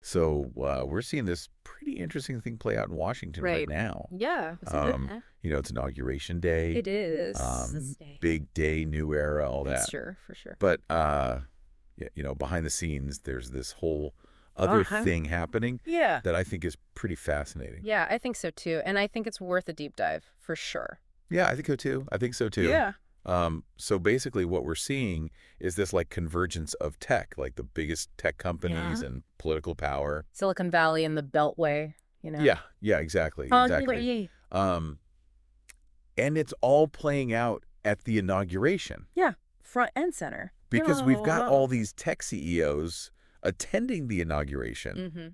So we're seeing this pretty interesting thing play out in Washington right now. Yeah. It's Inauguration Day. It is. Um, Big day, new era, all That's that. sure, for sure. But, behind the scenes, there's this whole other thing happening Yeah. that I think is pretty fascinating. Yeah, I think so too. And I think it's worth a deep dive, for sure. Yeah, I think so too. Yeah. So basically what we're seeing is this like convergence of tech, like the biggest tech companies and political power. Silicon Valley and the Beltway, you know? Yeah, exactly. Exactly. And it's all playing out at the inauguration. Yeah, front and center. Because we've got all these tech CEOs attending the inauguration. Mm-hmm.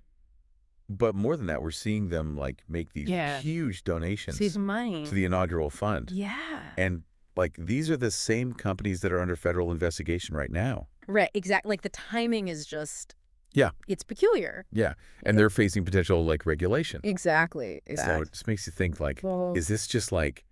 But more than that, we're seeing them like make these huge donations Seize money. to the inaugural fund. Yeah. And like these are the same companies that are under federal investigation right now. Right, exactly. Like the timing is just... Yeah. It's peculiar. Yeah. And they're facing potential like regulation. Exactly. So it just makes you think like, is this just like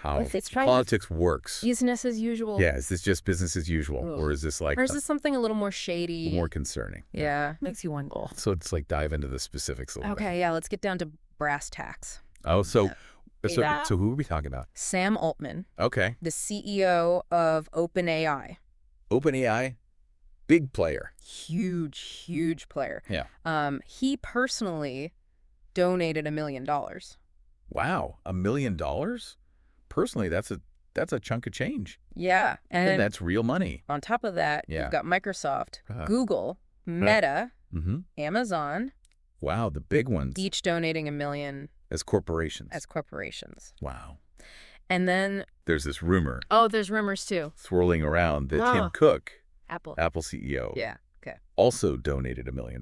how it's politics works? Business as usual. Yeah. Is this just business as usual? Or is this like... Or is this something a little more shady? More concerning. Yeah. Makes you wonder. So it's like dive into the specifics a little bit. Okay, yeah. Let's get down to brass tacks. Oh, so who are we talking about? Sam Altman. Okay. The CEO of OpenAI. OpenAI, big player. Huge player. Yeah. He personally donated $1 million. Wow, $1 million? Personally, that's a chunk of change. Yeah. And that's real money. On top of that, you've got Microsoft, Google, Meta, Amazon. Wow, the big ones. Each donating $1 million. As corporations. Wow. And And then... there's this rumor. Oh, there's rumors too. Swirling around that Tim Cook, Apple CEO, okay, also donated $1 million.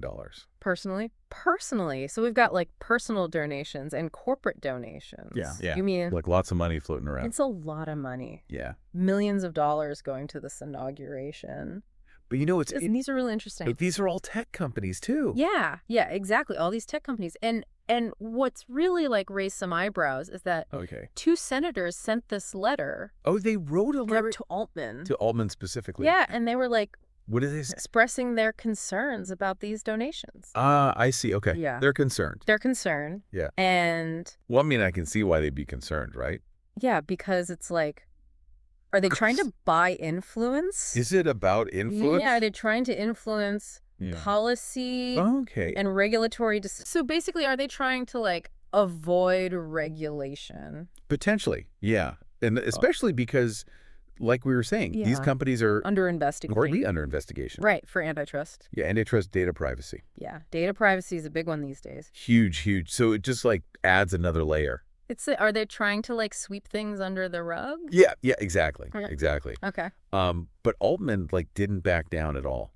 Personally. So we've got like personal donations and corporate donations. Yeah. You mean... like lots of money floating around. It's a lot of money. Yeah. Millions of dollars going to this inauguration. But and these are really interesting. These are all tech companies too. Yeah, exactly. All these tech companies. And what's really like raised some eyebrows is that 2 senators sent this letter. Oh, they wrote a letter to Altman. To Altman specifically. Yeah, and they were like, what did they say? Expressing their concerns about these donations. I see. Okay. Yeah. They're concerned. Yeah. And... well, I mean, I can see why they'd be concerned, right? Yeah, because it's like, are they trying to buy influence? Is it about influence? Yeah, they're trying to influence policy and regulatory... so basically, are they trying to like avoid regulation? Potentially, yeah. And especially because, like we were saying, these companies are... under investigation. Currently under investigation. Right, for antitrust. Yeah, antitrust data privacy. Yeah, data privacy is a big one these days. Huge. So it just like adds another layer. Are they trying to like sweep things under the rug? Yeah, exactly. Exactly. Okay. But Altman like didn't back down at all.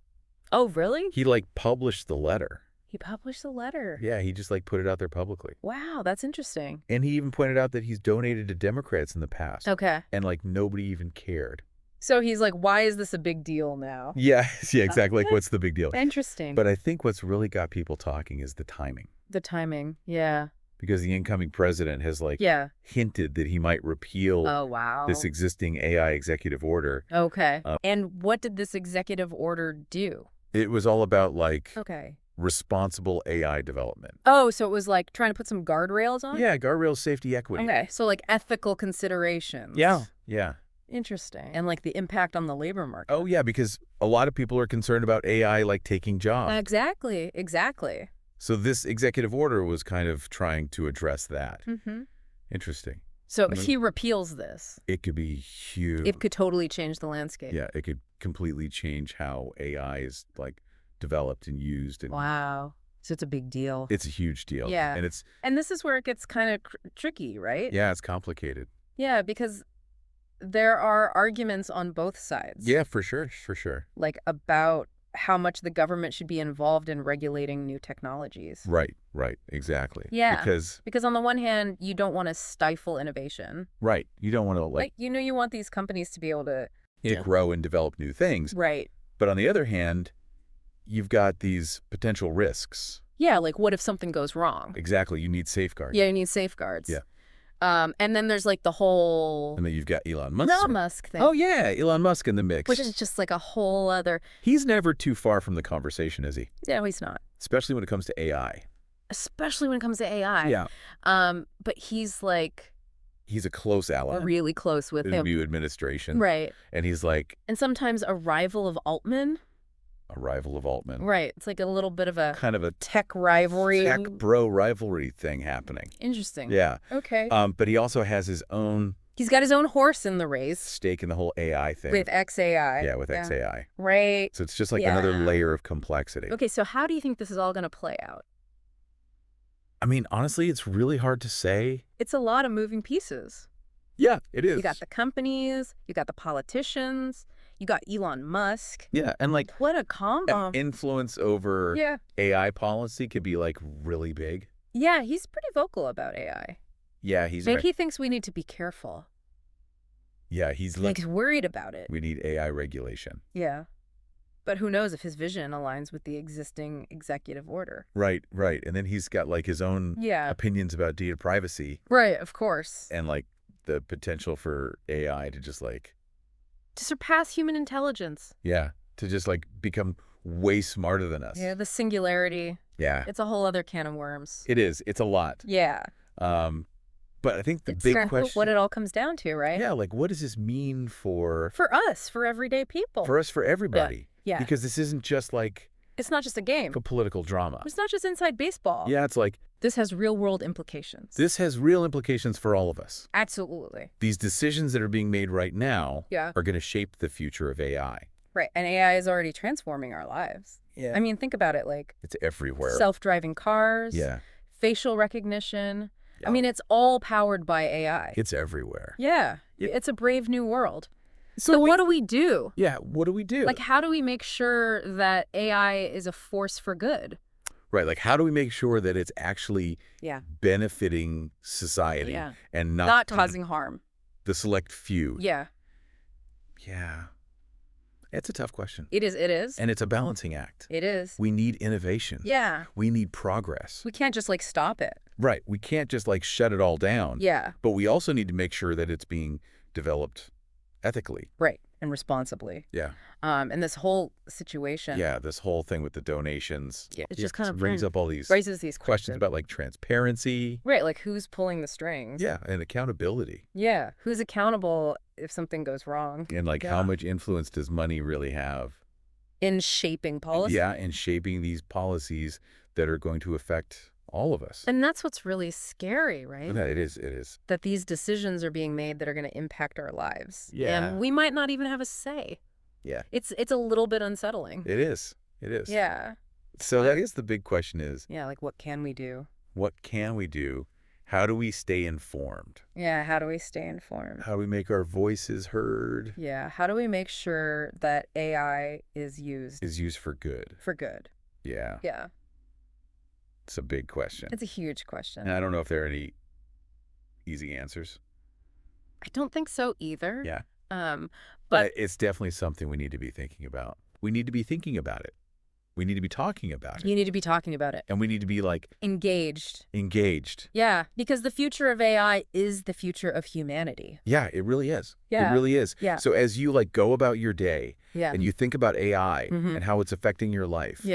Oh, really? He like published the letter. He published the letter. Yeah, he just like put it out there publicly. Wow, that's interesting. And he even pointed out that he's donated to Democrats in the past. Okay. And like nobody even cared. So he's like, why is this a big deal now? Yeah, exactly. Like, what's the big deal? Interesting. But I think what's really got people talking is the timing. The timing, yeah. Because the incoming president has like hinted that he might repeal this existing AI executive order. Okay. And what did this executive order do? It was all about like responsible AI development. Oh, so it was like trying to put some guardrails on? Yeah, guardrails, safety, equity. Okay, so like ethical considerations. Yeah. Interesting. And like the impact on the labor market. Oh, yeah, because a lot of people are concerned about AI like taking jobs. Exactly. So this executive order was kind of trying to address that. Interesting. So if he repeals this, it could be huge. It could totally change the landscape. Yeah, it could completely change how AI is like developed and used. And wow. So it's a big deal. It's a huge deal. Yeah. And this is where it gets kind of tricky, right? Yeah, it's complicated. Yeah, because there are arguments on both sides. Yeah, for sure. Like about how much the government should be involved in regulating new technologies. Right, exactly. Yeah, because on the one hand, you don't want to stifle innovation. Right, you don't want to like you want these companies to be able to grow and develop new things. Right. But on the other hand, you've got these potential risks. Yeah, like what if something goes wrong? Exactly, you need safeguards. Yeah, you need safeguards. Yeah. And then there's like the whole... and then you've got Elon Musk. Musk thing. Oh, yeah, Elon Musk in the mix. Which is just like a whole other... He's never too far from the conversation, is he? No, he's not. especially when it comes to AI. Especially when it comes to AI. Yeah. But he's like He's a close ally really close with in the him. new administration. Right. And he's like And sometimes a rival of Altman. a rival of Altman. Right. It's like a little bit of a kind of a tech rivalry. tech bro rivalry thing happening. Interesting. Yeah. Okay. But he also has his own He's got his own horse in the race. stake in the whole AI thing. With XAI. Yeah, with XAI. Right. So it's just like another layer of complexity. Okay, so how do you think this is all going to play out? I mean, honestly, it's really hard to say. It's a lot of moving pieces. Yeah, it is. You got the companies, you got the politicians, you got Elon Musk. Yeah, and like what a combo. Influence over AI policy could be like really big. Yeah, he's pretty vocal about AI. Yeah, he's Maybe he thinks we need to be careful. Yeah, he's worried about it. We need AI regulation. Yeah. But who knows if his vision aligns with the existing executive order. Right, right. And then he's got like his own opinions about data privacy. Right, of course. And like the potential for AI to just like to surpass human intelligence. Yeah, to just like become way smarter than us. Yeah, the singularity. Yeah. It's a whole other can of worms. It is. It's a lot. Yeah. But I think the big question... what it all comes down to, right? Yeah, like what does this mean for... For us, for everyday people. For us, for everybody. Yeah. Because this isn't just like... It's not just a game. A political drama. It's not just inside baseball. Yeah, it's like... This has real-world implications. This has real implications for all of us. Absolutely. These decisions that are being made right now are going to shape the future of AI. Right, and AI is already transforming our lives. Yeah. I mean, think about it, like... It's everywhere. Self-driving cars. Yeah. Facial recognition. I mean, it's all powered by AI. It's everywhere. Yeah. It's a brave new world. So what do we do? Yeah, what do we do? Like, how do we make sure that AI is a force for good? Right, like how do we make sure that it's actually benefiting society and not causing harm? The select few. Yeah. Yeah. It's a tough question. It is. And it's a balancing act. It is. We need innovation. Yeah. We need progress. We can't just like stop it. Right. We can't just like shut it all down. Yeah. But we also need to make sure that it's being developed ethically. Right. And responsibly. Yeah. And this whole situation. Yeah. This whole thing with the donations. Yeah. It just kind of raises these questions about like transparency. Right. Like who's pulling the strings. Yeah. And accountability. Yeah. Who's accountable if something goes wrong. And like how much influence does money really have? In shaping policy. Yeah. In shaping these policies that are going to affect all of us. And that's what's really scary, right? Yeah, it is. It is. That these decisions are being made that are going to impact our lives. Yeah. And we might not even have a say. Yeah. It's a little bit unsettling. It is. It is. Yeah. So I guess the big question is... Yeah, like what can we do? What can we do? How do we stay informed? Yeah, how do we stay informed? How do we make our voices heard? Yeah, how do we make sure that AI is used... Is used for good. For good. Yeah. Yeah. It's a big question. It's a huge question. And I don't know if there are any easy answers. I don't think so either. Yeah. But it's definitely something we need to be thinking about. We need to be thinking about it. We need to be talking about it. You need to be talking about it. And we need to be like... Engaged. Engaged. Yeah, because the future of AI is the future of humanity. Yeah, it really is. Yeah. It really is. Yeah. So as you like go about your day and you think about AI and how it's affecting your life,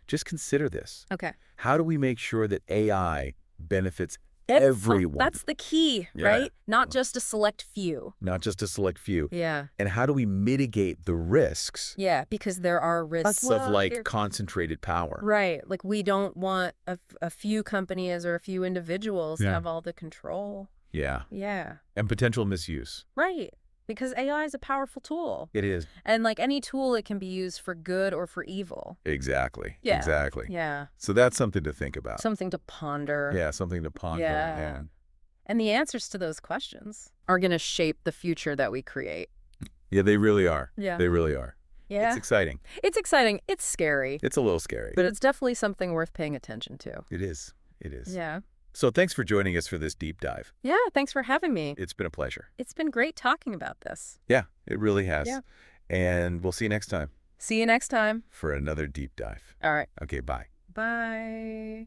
just consider this. Okay. How do we make sure that AI benefits everyone? That's the key, right? Not just a select few. Not just a select few. Yeah. And how do we mitigate the risks? Yeah, because there are risks of like concentrated power. Right. Like we don't want a few companies or a few individuals to have all the control. Yeah. Yeah. And potential misuse. Right. Because AI is a powerful tool. It is. And like any tool, it can be used for good or for evil. Exactly. Yeah. Exactly. Yeah. So that's something to think about. Something to ponder. Yeah, something to ponder. Yeah. And the answers to those questions are going to shape the future that we create. Yeah, they really are. Yeah. They really are. Yeah. It's exciting. It's exciting. It's scary. It's a little scary. But it's definitely something worth paying attention to. It is. It is. Yeah. So thanks for joining us for this deep dive. Yeah, thanks for having me. It's been a pleasure. It's been great talking about this. Yeah, it really has. Yeah. And we'll see you next time. See you next time. For another deep dive. All right. Okay, bye. Bye.